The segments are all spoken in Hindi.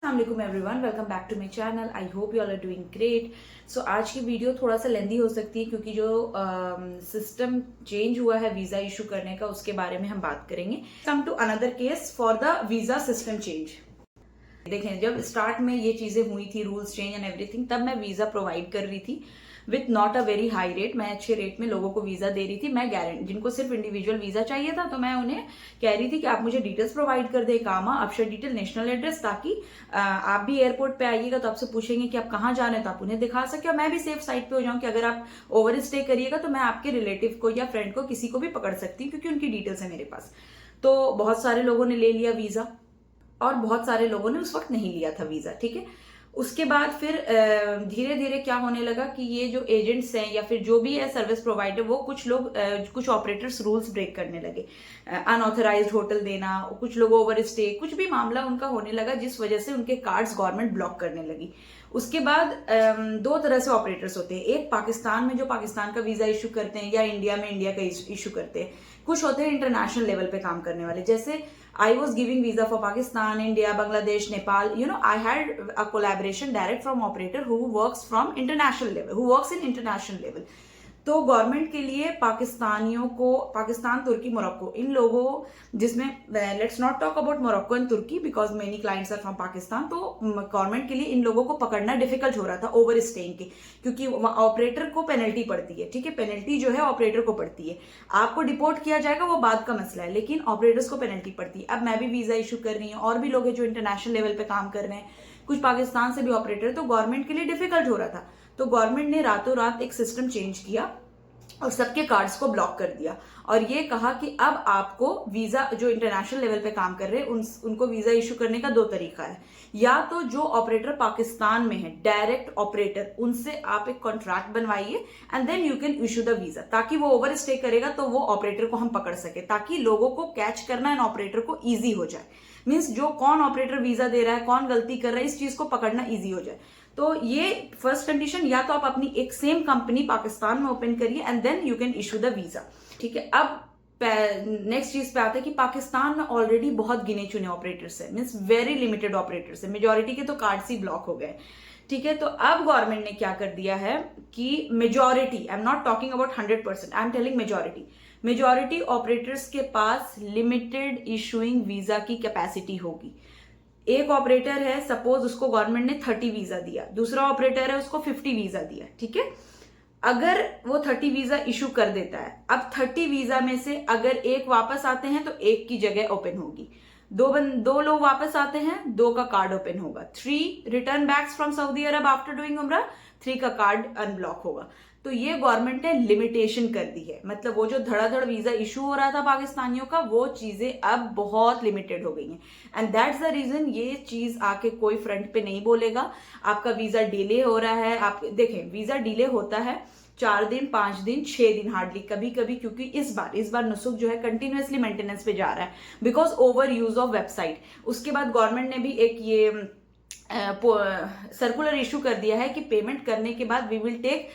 अस्सलाम everyone, welcome back to my channel. I hope you all are doing great. So आज की वीडियो थोड़ा सा लेंदी हो सकती है क्योंकि जो सिस्टम चेंज हुआ है वीजा इशू करने का उसके बारे में हम बात करेंगे। Come to another case for the visa system change. देखें, जब स्टार्ट में ये चीजें हुई थी, रूल्स चेंज एंड एवरीथिंग, तब मैं वीजा प्रोवाइड कर रही थी with not a very high rate. मैं अच्छे रेट में लोगों को वीजा दे रही थी। मैं गारंटी, जिनको सिर्फ इंडिविजुअल वीजा चाहिए था तो मैं उन्हें कह रही थी कि आप मुझे डिटेल्स प्रोवाइड कर दे, कामा, अफसर डिटेल, नेशनल एड्रेस, ताकि आप भी एयरपोर्ट पे आइएगा तो आपसे पूछेंगे कि आप कहाँ जाना है तो आप उन्हें दिखा सके और मैं भी सेफ साइड पे हो जाऊं कि अगर आप ओवर स्टे करिएगा तो मैं आपके रिलेटिव को या फ्रेंड को किसी को भी पकड़ सकती हूँ क्योंकि उनकी डिटेल्स है मेरे पास। तो बहुत सारे लोगों ने ले लिया वीजा और बहुत सारे लोगों ने उस वक्त नहीं लिया था वीजा। ठीक है, उसके बाद फिर धीरे धीरे क्या होने लगा कि ये जो एजेंट्स हैं या फिर जो भी है सर्विस प्रोवाइडर, वो कुछ लोग कुछ ऑपरेटर्स रूल्स ब्रेक करने लगे। अनऑथराइज्ड होटल देना, कुछ लोग ओवर स्टे, कुछ भी मामला उनका होने लगा जिस वजह से उनके कार्ड्स गवर्नमेंट ब्लॉक करने लगी। उसके बाद दो तरह से ऑपरेटर्स होते हैं। एक पाकिस्तान में जो पाकिस्तान का वीजा इशू करते हैं या इंडिया में इंडिया का इशू करते हैं। कुछ होते हैं इंटरनेशनल लेवल पे काम करने वाले, जैसे I was giving visa for Pakistan, India, Bangladesh, Nepal. I had a collaboration direct from operator who works from international level, who works in international level. तो गवर्नमेंट के लिए पाकिस्तानियों को, पाकिस्तान, तुर्की, मोरक्को, इन लोगों, जिसमें let's not talk about Morocco and Turkey because many clients are from Pakistan, तो गवर्नमेंट के लिए इन लोगों को पकड़ना डिफिकल्ट हो रहा था ओवर स्टेइंग के, क्योंकि ऑपरेटर को पेनल्टी पड़ती है। ठीक है, पेनल्टी जो है ऑपरेटर को पड़ती है। आपको डिपोर्ट किया जाएगा वो बात का मसला है, लेकिन ऑपरेटर्स को पेनल्टी पड़ती है। अब मैं भी वीजा इशू कर रही हूँ और भी लोग हैं जो इंटरनेशनल लेवल पे काम कर रहे हैं, कुछ पाकिस्तान से भी ऑपरेटर, तो गवर्नमेंट के लिए डिफिकल्ट हो रहा था। तो गवर्नमेंट ने रातों रात एक सिस्टम चेंज किया और सबके कार्ड्स को ब्लॉक कर दिया और ये कहा कि अब आपको वीजा, जो इंटरनेशनल लेवल पे काम कर रहे हैं उनको वीजा इशू करने का दो तरीका है। या तो जो ऑपरेटर पाकिस्तान में है, डायरेक्ट ऑपरेटर, उनसे आप एक कॉन्ट्रैक्ट बनवाइए and then you can issue the visa, ताकि वो ओवर स्टे करेगा तो वो ऑपरेटर को हम पकड़ सके, ताकि लोगों को कैच करना एंड ऑपरेटर को ईजी हो जाए। मीन्स जो कौन ऑपरेटर वीजा दे रहा है, कौन गलती कर रहा है, इस चीज को पकड़ना ईजी हो जाए। तो ये फर्स्ट कंडीशन, या तो आप अपनी एक सेम कंपनी पाकिस्तान में ओपन करिए and then you can issue the visa. ठीक है, अब नेक्स्ट चीज पे आता है कि पाकिस्तान में ऑलरेडी बहुत गिने चुने ऑपरेटर्स है, मीन्स वेरी लिमिटेड ऑपरेटर्स है, मेजोरिटी के तो कार्ड्स ही ब्लॉक हो गए। ठीक है, तो अब गवर्नमेंट ने क्या कर दिया है कि majority, I am not talking about 100%, I am telling majority operators के पास लिमिटेड इशूइंग वीजा की कैपेसिटी होगी। एक ऑपरेटर है, सपोज उसको गवर्नमेंट ने 30 वीजा दिया, दूसरा ऑपरेटर है उसको 50 वीजा दिया। ठीक है, अगर वो 30 वीजा इशू कर देता है, अब 30 वीजा में से अगर एक वापस आते हैं तो एक की जगह ओपन होगी, दो लोग वापस आते हैं, दो का कार्ड ओपन होगा। 3 return backs from Saudi Arab after doing उम्रा, 3 का कार्ड अनब्लॉक होगा। तो ये गवर्नमेंट ने लिमिटेशन कर दी है, मतलब वो जो धड़ाधड़ वीजा इशू हो रहा था पाकिस्तानियों का, वो चीजें अब बहुत लिमिटेड हो गई हैं एंड दैट्स द रीजन ये चीज आके कोई फ्रंट पे नहीं बोलेगा आपका वीजा डिले हो रहा है। आप देखें, वीजा डिले होता है 4 दिन, 5 दिन, 6 दिन हार्डली, कभी कभी, क्योंकि इस बार नुसुक जो है कंटिन्यूअसली मेंटेनेंस पे जा रहा है because over use of website. उसके बाद गवर्नमेंट ने भी एक ये सर्कुलर इशू कर दिया है कि पेमेंट करने के बाद we will take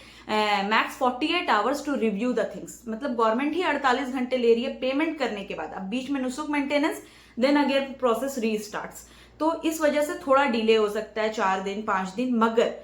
max 48 hours to review the things, मतलब गवर्नमेंट ही 48 घंटे ले रही है पेमेंट करने के बाद। अब बीच में नुसुक मेंटेनेंस, देन अगेन प्रोसेस रीस्टार्ट्स, तो इस वजह से थोड़ा डिले हो सकता है 4 दिन, 5 दिन। मगर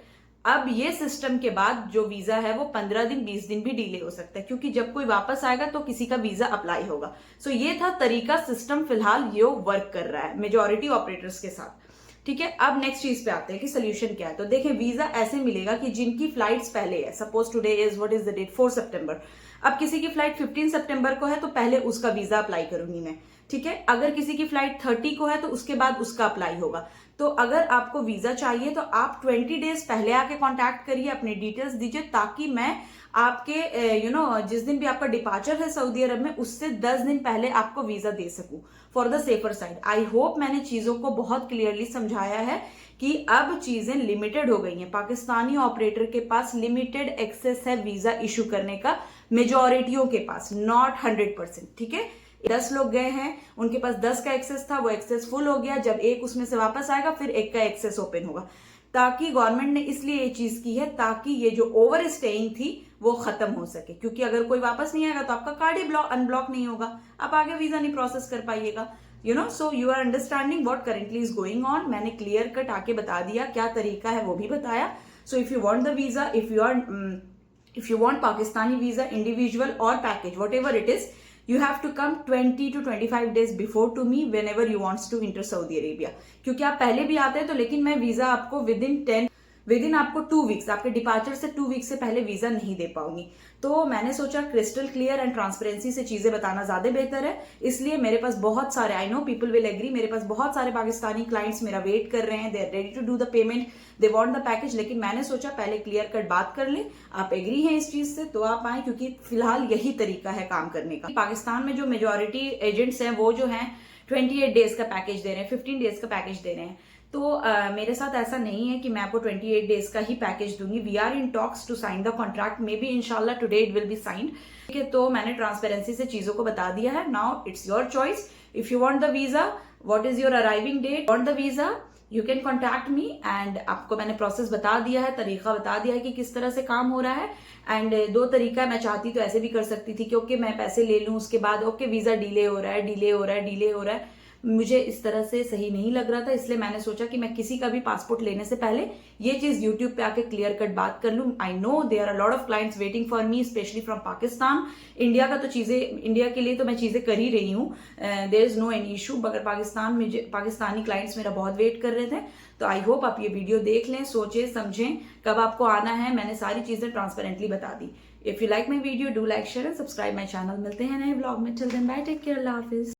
अब ये सिस्टम के बाद जो वीजा है वो 15 दिन, 20 दिन भी डिले हो सकता है, क्योंकि जब कोई वापस आएगा तो किसी का वीजा अप्लाई होगा। सो ये था तरीका, सिस्टम फिलहाल ये वर्क कर रहा है मेजोरिटी ऑपरेटर्स के साथ। ठीक है, अब नेक्स्ट चीज पे आते हैं कि सोल्यूशन क्या है। तो देखें, वीजा ऐसे मिलेगा कि जिनकी फ्लाइट्स पहले है, suppose today is, what is the date, 4 सितंबर। अब किसी की फ्लाइट 15 सितंबर को है तो पहले उसका वीजा अप्लाई करूंगी मैं। ठीक है, अगर किसी की फ्लाइट 30 को है तो उसके बाद उसका अप्लाई होगा। तो अगर आपको वीजा चाहिए तो आप 20 डेज पहले आके कांटेक्ट करिए, अपनी डिटेल्स दीजिए, ताकि मैं आपके जिस दिन भी आपका डिपार्चर है सऊदी अरब में, उससे 10 दिन पहले आपको वीजा दे सकूं for the safer side. I hope मैंने चीजों को बहुत क्लियरली समझाया है कि अब चीजें लिमिटेड हो गई हैं। पाकिस्तानी ऑपरेटर के पास लिमिटेड एक्सेस है वीजा इशू करने का, मेजोरिटियों के पास, नॉट 100%। ठीक है, 10 लोग गए हैं, उनके पास 10 का एक्सेस था, वो एक्सेस फुल हो गया। जब एक उसमें से वापस आएगा फिर एक का एक्सेस ओपन होगा, ताकि गवर्नमेंट ने इसलिए ये चीज की है ताकि ये जो ओवर स्टेइंग थी वो खत्म हो सके, क्योंकि अगर कोई वापस नहीं आएगा तो आपका कार्ड ही अनब्लॉक नहीं होगा, आप आगे वीजा नहीं प्रोसेस कर पाइएगा। You know, so you are understanding what currently is going on. मैंने क्लियर कट आके बता दिया, क्या तरीका है वो भी बताया। So if you want the visa, if you want Pakistani visa, individual or package, whatever it is, you have to come 20 to 25 days before to me whenever you wants to enter Saudi Arabia। क्योंकि आप पहले भी आते हैं तो, लेकिन मैं वीजा आपको विद इन आपको 2 वीक्स, आपके डिपार्चर से 2 वीक से पहले वीजा नहीं दे पाऊंगी। तो मैंने सोचा क्रिस्टल क्लियर एंड ट्रांसपेरेंसी से चीजें बताना ज्यादा बेहतर है। इसलिए मेरे पास बहुत सारे, I know people will agree, मेरे पास बहुत सारे पाकिस्तानी क्लाइंट्स मेरा वेट कर रहे हैं, they are ready to do the payment, they want the package. लेकिन मैंने सोचा पहले क्लियर कट बात कर ले, आप एग्री हैं इस चीज से तो आप आए, क्योंकि फिलहाल यही तरीका है काम करने का। पाकिस्तान में जो मेजोरिटी एजेंट्स हैं वो जो हैं 28 डेज का पैकेज दे रहे हैं, 15 डेज का पैकेज दे रहे हैं। तो मेरे साथ ऐसा नहीं है कि मैं आपको 28 डेज का ही पैकेज दूंगी। We are in talks to sign the contract, maybe इंशाल्लाह today it will be signed. ठीक है, तो मैंने ट्रांसपेरेंसी से चीजों को बता दिया है। Now it's your choice, if you want the visa, what is your arriving date, want the visa, you can contact me. And आपको मैंने प्रोसेस बता दिया है, तरीका बता दिया है कि किस तरह से काम हो रहा है। एंड 2 तरीका मैं चाहती तो ऐसे भी कर सकती थी, क्योंकि मैं पैसे ले लूं उसके बाद ओके वीजा डिले हो रहा है, डिले हो रहा है, डिले हो रहा है, मुझे इस तरह से सही नहीं लग रहा था। इसलिए मैंने सोचा कि मैं किसी का भी पासपोर्ट लेने से पहले ये चीज यूट्यूब पे आके क्लियर कट बात कर लूं। I know there are lot of clients waiting for me, especially from Pakistan. India का तो चीजें, इंडिया के लिए तो मैं चीजें कर ही रही हूँ, there is no any issue, मगर पाकिस्तानी क्लाइंट्स मेरा बहुत वेट कर रहे थे। तो आई होप आप ये वीडियो देख लें, सोचें समझें कब आपको आना है। मैंने सारी चीजें ट्रांसपेरेंटली बता दी। If you like my video, do like, share and subscribe my channel. मिलते हैं नए ब्लॉग में, till then bye, take care, अल्लाह हाफिज।